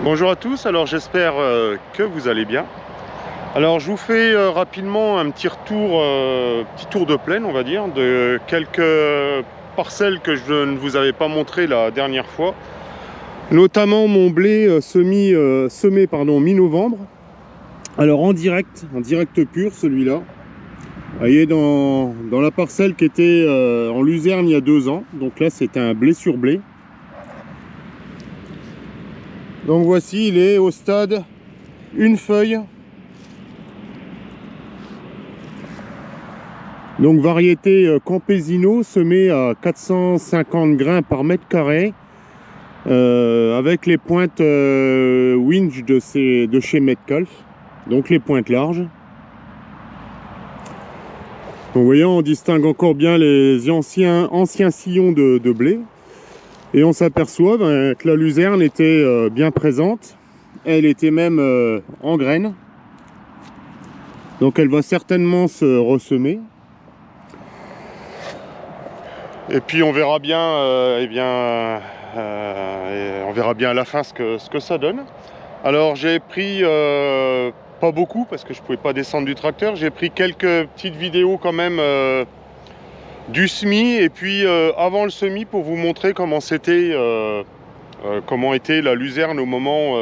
Bonjour à tous, alors j'espère que vous allez bien. Alors je vous fais rapidement un petit tour de plaine, on va dire, de quelques parcelles que je ne vous avais pas montré la dernière fois. Notamment mon blé semé mi-novembre. Alors en direct pur celui-là. Vous voyez dans la parcelle qui était en luzerne il y a 2 ans. Donc là c'était un blé sur blé. Donc voici, il est au stade une feuille. Donc variété Campesino, semée à 450 grains par mètre carré. Avec les pointes winch de chez Metcalf. Donc les pointes larges. Donc vous voyez, on distingue encore bien les anciens sillons de blé. Et on s'aperçoit que la luzerne était bien présente. Elle était même en graines. Donc elle va certainement se ressemer. Et puis on verra bien, on verra bien à la fin ce que ça donne. Alors j'ai pris, pas beaucoup parce que je ne pouvais pas descendre du tracteur, j'ai pris quelques petites vidéos quand même du semis et puis avant le semis pour vous montrer comment c'était, comment était la luzerne au moment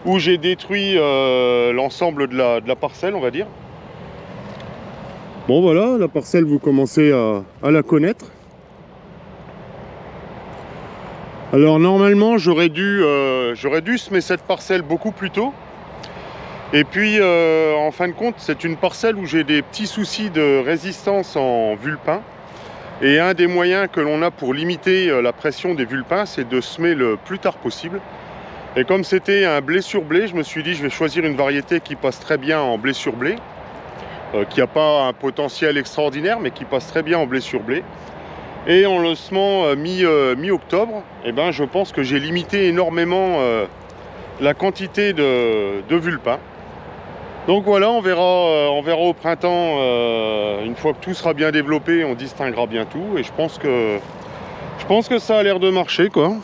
où j'ai détruit l'ensemble de la parcelle, on va dire. Bon voilà, la parcelle vous commencez à la connaître. Alors normalement j'aurais dû semer cette parcelle beaucoup plus tôt. Et puis en fin de compte c'est une parcelle où j'ai des petits soucis de résistance en vulpin. Et un des moyens que l'on a pour limiter la pression des vulpins, c'est de semer le plus tard possible. Et comme c'était un blé sur blé, je me suis dit je vais choisir une variété qui passe très bien en blé sur blé, qui n'a pas un potentiel extraordinaire, mais qui passe très bien en blé sur blé. Et en le semant mi-octobre, je pense que j'ai limité énormément la quantité de vulpins. Donc voilà, on verra au printemps, une fois que tout sera bien développé, on distinguera bien tout. Et je pense que ça a l'air de marcher, quoi.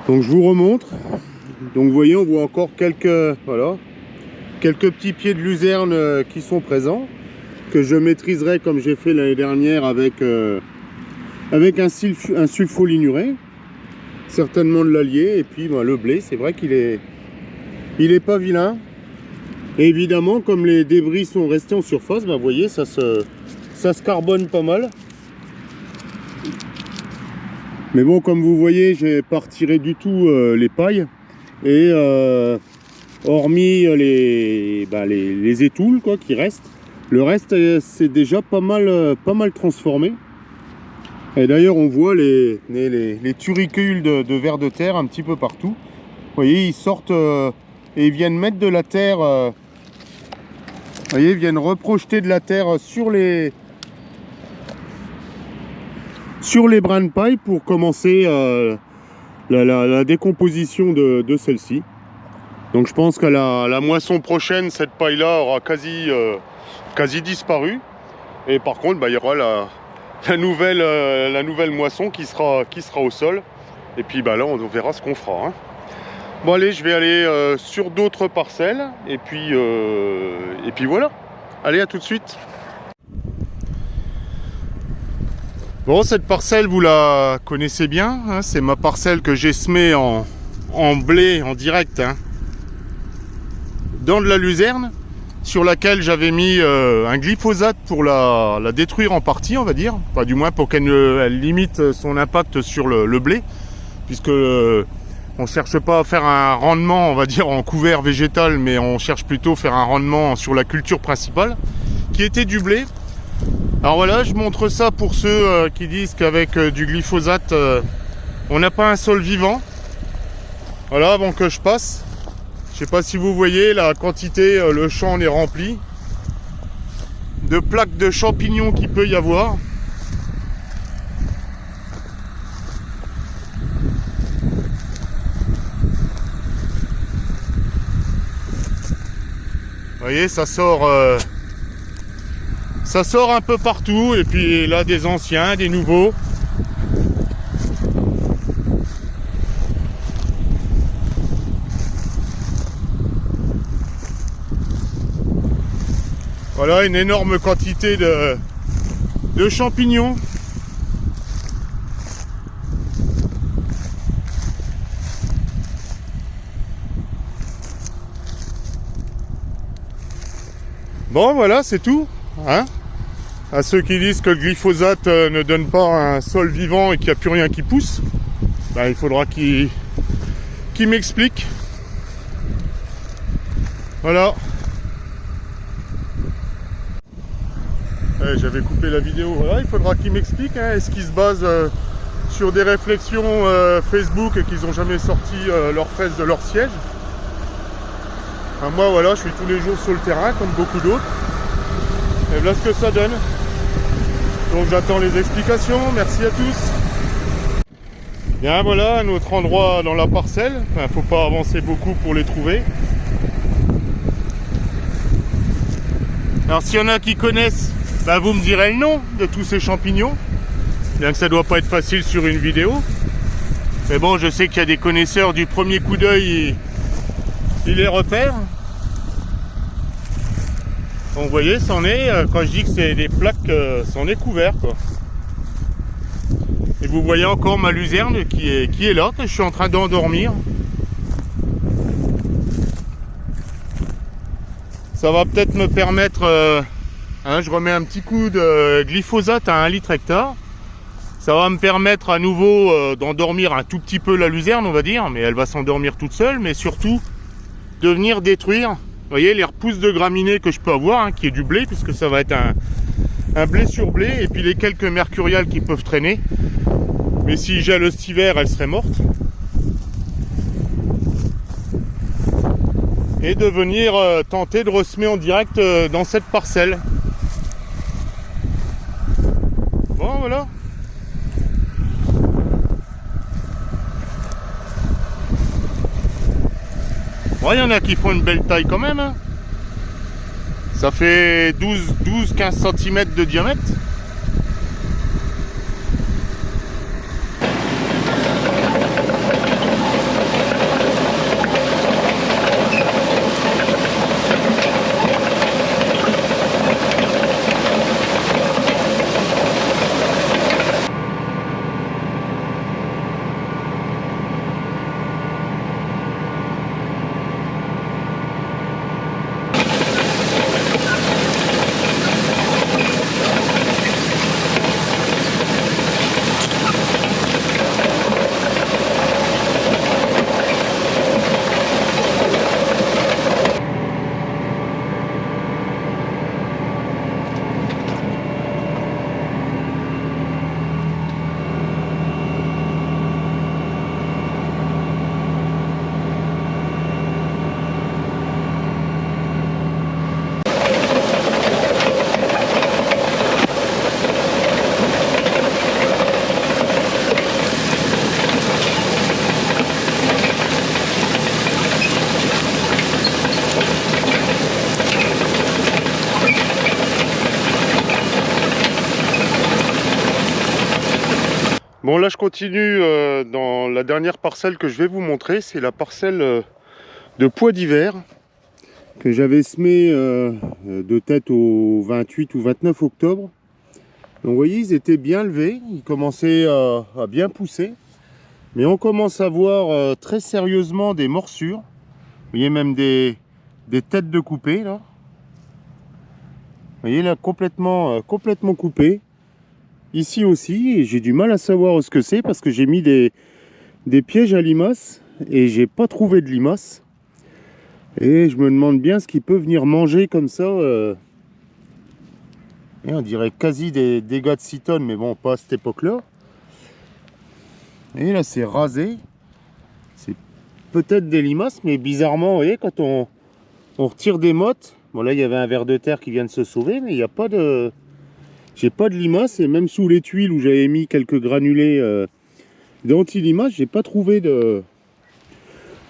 Donc je vous remontre. Donc vous voyez, on voit encore quelques petits pieds de luzerne qui sont présents, que je maîtriserai comme j'ai fait l'année dernière avec un sulfolinuré, certainement de l'allier. Et puis le blé, c'est vrai qu'il est pas vilain. Et évidemment, comme les débris sont restés en surface, vous voyez, ça se carbone pas mal. Mais bon, comme vous voyez, j'ai pas retiré du tout les pailles. Et hormis les étoules qui restent, le reste c'est déjà pas mal transformé. Et d'ailleurs, on voit les turicules de vers de terre un petit peu partout. Vous voyez, ils sortent et ils viennent mettre de la terre. Vous voyez, ils viennent reprojeter de la terre sur les brins de paille pour commencer la décomposition de celle-ci. Donc je pense qu'à la moisson prochaine, cette paille-là aura quasi disparu. Et par contre, il y aura la nouvelle moisson qui sera au sol. Et puis là, on verra ce qu'on fera. Bon allez, je vais aller sur d'autres parcelles. Et puis voilà. Allez, à tout de suite. Bon, cette parcelle, vous la connaissez bien. C'est ma parcelle que j'ai semée en blé en direct. Dans de la luzerne, sur laquelle j'avais mis un glyphosate pour la détruire en partie, on va dire. Enfin, du moins pour qu'elle limite son impact sur le blé. Puisque on ne cherche pas à faire un rendement, on va dire, en couvert végétal, mais on cherche plutôt à faire un rendement sur la culture principale, qui était du blé. Alors voilà, je montre ça pour ceux qui disent qu'avec du glyphosate, on n'a pas un sol vivant. Voilà, avant que je passe. Je ne sais pas si vous voyez la quantité, le champ est rempli de plaques de champignons qu'il peut y avoir. Vous voyez, ça sort un peu partout, et puis là des anciens, des nouveaux. Voilà une énorme quantité de champignons. Bon voilà, c'est tout, hein. À ceux qui disent que le glyphosate ne donne pas un sol vivant et qu'il n'y a plus rien qui pousse, ben, il faudra qu'ils m'expliquent. Voilà. J'avais coupé la vidéo, voilà, il faudra qu'ils m'expliquent, hein, est-ce qu'ils se basent sur des réflexions Facebook et qu'ils n'ont jamais sorti leurs fesses de leur siège. Enfin, moi voilà, je suis tous les jours sur le terrain comme beaucoup d'autres. Et voilà ce que ça donne. Donc j'attends les explications, merci à tous. Bien voilà, un autre endroit dans la parcelle. Enfin, faut pas avancer beaucoup pour les trouver. Alors s'il y en a qui connaissent, bah, vous me direz le nom de tous ces champignons. Bien que ça doit pas être facile sur une vidéo. Mais bon, je sais qu'il y a des connaisseurs du premier coup d'œil, ils les repèrent. Donc vous voyez, c'en est, quand je dis que c'est des plaques, c'en est couvert quoi. Et vous voyez encore ma luzerne qui est là, que je suis en train d'endormir. Ça va peut-être me permettre, hein, je remets un petit coup de glyphosate à 1 litre hectare. Ça va me permettre à nouveau d'endormir un tout petit peu la luzerne, on va dire, mais elle va s'endormir toute seule, mais surtout de venir détruire, vous voyez, les repousses de graminées que je peux avoir, hein, qui est du blé, puisque ça va être un blé sur blé, et puis les quelques mercuriales qui peuvent traîner. Mais si gèle cet hiver, elles seraient mortes. Et de venir tenter de ressemer en direct dans cette parcelle. Bon, voilà. Bon, il y en a qui font une belle taille quand même, hein. Ça fait 12-15 cm de diamètre. Bon là je continue dans la dernière parcelle que je vais vous montrer, c'est la parcelle de pois d'hiver que j'avais semé de tête au 28 ou 29 octobre. Donc vous voyez, ils étaient bien levés, ils commençaient à bien pousser, mais on commence à voir très sérieusement des morsures. Vous voyez même des têtes de coupées là. Vous voyez là complètement coupées. Ici aussi, et j'ai du mal à savoir ce que c'est parce que j'ai mis des pièges à limaces et j'ai pas trouvé de limaces. Et je me demande bien ce qu'il peut venir manger comme ça. Et on dirait quasi des dégâts de 6 tonnes, mais bon, pas à cette époque-là. Et là, c'est rasé. C'est peut-être des limaces, mais bizarrement, vous voyez, quand on retire des mottes, bon là, il y avait un ver de terre qui vient de se sauver, mais il n'y a pas de... J'ai pas de limaces, et même sous les tuiles où j'avais mis quelques granulés d'anti-limaces, j'ai pas trouvé de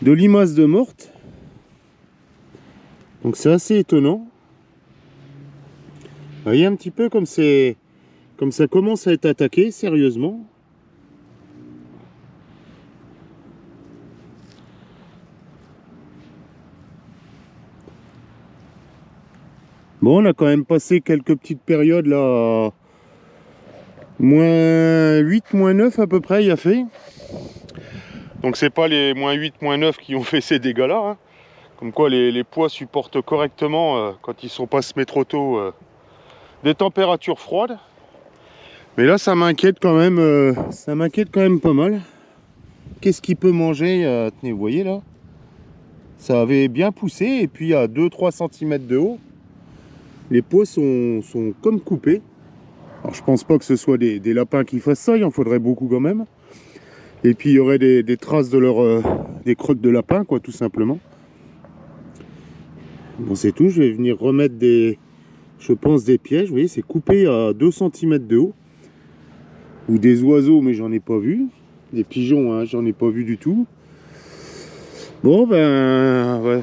limaces de mortes. Donc c'est assez étonnant. Vous voyez un petit peu comme ça commence à être attaqué sérieusement. Bon, on a quand même passé quelques petites périodes là, moins 8, moins 9 à peu près, il a fait. Donc c'est pas les moins 8, moins 9 qui ont fait ces dégâts là, hein. Comme quoi les poids supportent correctement quand ils sont pas semés trop tôt des températures froides. Mais là ça m'inquiète quand même, pas mal. Qu'est-ce qu'il peut manger? Tenez, vous voyez là, ça avait bien poussé et puis à 2-3 cm de haut, les pois sont comme coupés. Alors je pense pas que ce soit des lapins qui fassent ça, il en faudrait beaucoup quand même. Et puis il y aurait des traces de des crottes de lapin, quoi, tout simplement. Bon, c'est tout. Je vais venir remettre je pense des pièges. Vous voyez, c'est coupé à 2 cm de haut. Ou des oiseaux, mais j'en ai pas vu. Des pigeons, hein, j'en ai pas vu du tout. Bon, ben, ouais.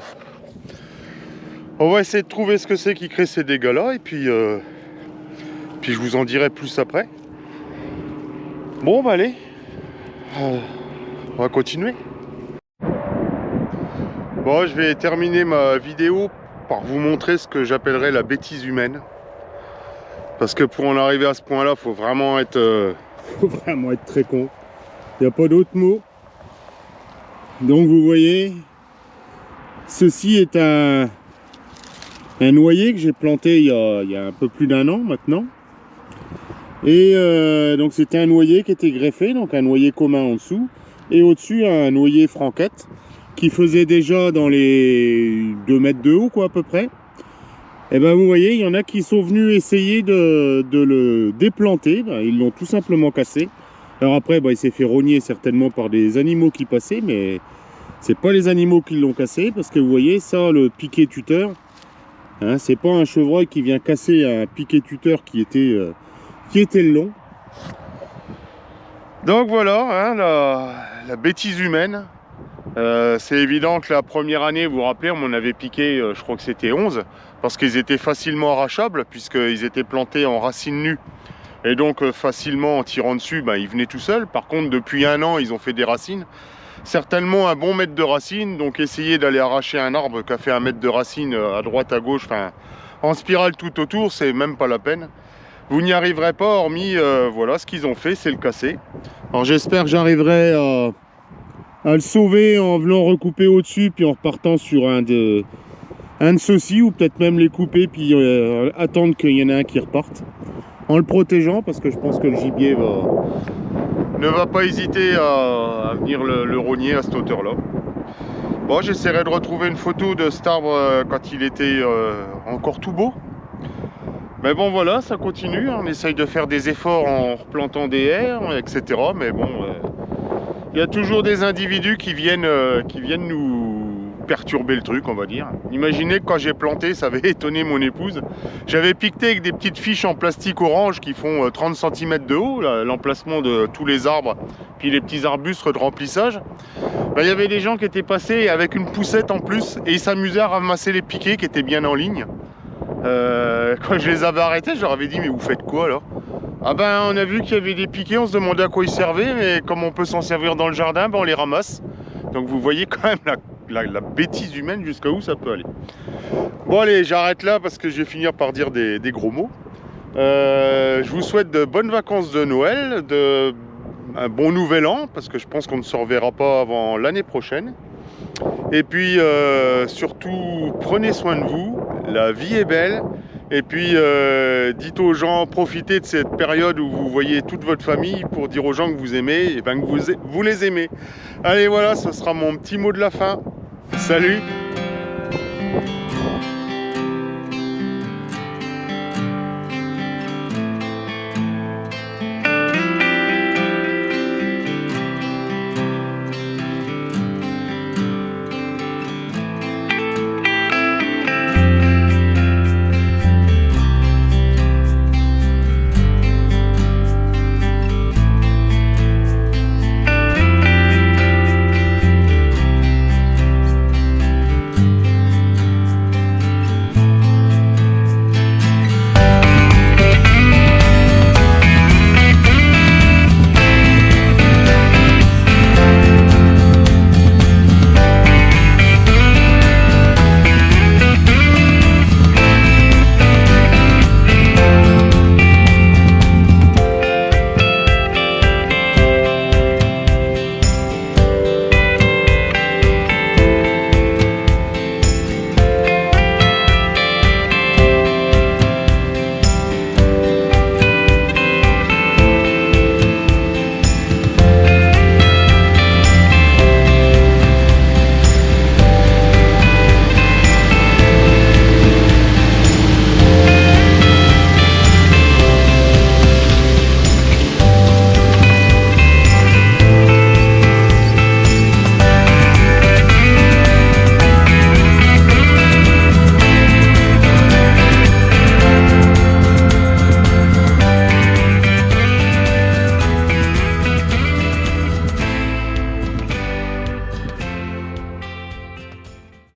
On va essayer de trouver ce que c'est qui crée ces dégâts-là. Et puis je vous en dirai plus après. Bon, bah allez. On va continuer. Bon, je vais terminer ma vidéo par vous montrer ce que j'appellerais la bêtise humaine. Parce que pour en arriver à ce point-là, faut vraiment être très con. Il n'y a pas d'autre mot. Donc vous voyez, ceci est un noyer que j'ai planté il y a un peu plus d'1 an maintenant. Et donc c'était un noyer qui était greffé, donc un noyer commun en dessous. Et au-dessus un noyer franquette qui faisait déjà dans les 2 mètres de haut, quoi, à peu près. Et ben vous voyez, il y en a qui sont venus essayer de le déplanter. Ben, ils l'ont tout simplement cassé. Alors après, ben, il s'est fait rogner certainement par des animaux qui passaient, mais c'est pas les animaux qui l'ont cassé, parce que vous voyez ça, le piquet tuteur, hein, c'est pas un chevreuil qui vient casser un piquet tuteur qui était le long. Donc voilà, hein, la bêtise humaine. C'est évident que la première année, vous vous rappelez, on en avait piqué, je crois que c'était 11, parce qu'ils étaient facilement arrachables, puisqu'ils étaient plantés en racines nues. Et donc facilement, en tirant dessus, ben, ils venaient tout seuls. Par contre, depuis 1 an, ils ont fait des racines. Certainement un bon mètre de racines, donc essayer d'aller arracher un arbre qui a fait 1 mètre de racines à droite, à gauche, enfin en spirale tout autour, c'est même pas la peine. Vous n'y arriverez pas, hormis, voilà, ce qu'ils ont fait, c'est le casser. Alors j'espère que j'arriverai à le sauver en venant recouper au-dessus, puis en repartant sur un de ceux-ci, ou peut-être même les couper, puis attendre qu'il y en ait un qui reparte. En le protégeant, parce que je pense que le gibier ne va pas hésiter à venir le rogner à cette hauteur-là. Bon, j'essaierai de retrouver une photo de cet arbre quand il était encore tout beau. Mais bon, voilà, ça continue. On essaye de faire des efforts en replantant des haies, etc. Mais bon, il y a toujours des individus qui viennent nous perturber le truc, on va dire. Imaginez que quand j'ai planté, ça avait étonné mon épouse. J'avais piqueté avec des petites fiches en plastique orange qui font 30 cm de haut, l'emplacement de tous les arbres, puis les petits arbustes de remplissage. Ben, il y avait des gens qui étaient passés avec une poussette en plus et ils s'amusaient à ramasser les piquets qui étaient bien en ligne. Quand je les avais arrêtés, je leur avais dit: mais vous faites quoi là? Ah ben on a vu qu'il y avait des piquets, on se demandait à quoi ils servaient, mais comme on peut s'en servir dans le jardin, ben on les ramasse. Donc vous voyez quand même la bêtise humaine jusqu'à où ça peut aller. Bon allez, j'arrête là parce que je vais finir par dire des gros mots. Je vous souhaite de bonnes vacances de Noël, un bon nouvel an, parce que je pense qu'on ne se reverra pas avant l'année prochaine. Et puis surtout, prenez soin de vous, la vie est belle. Et puis dites aux gens, profitez de cette période où vous voyez toute votre famille pour dire aux gens que vous aimez, et ben que vous les aimez. Allez voilà, ce sera mon petit mot de la fin. Salut!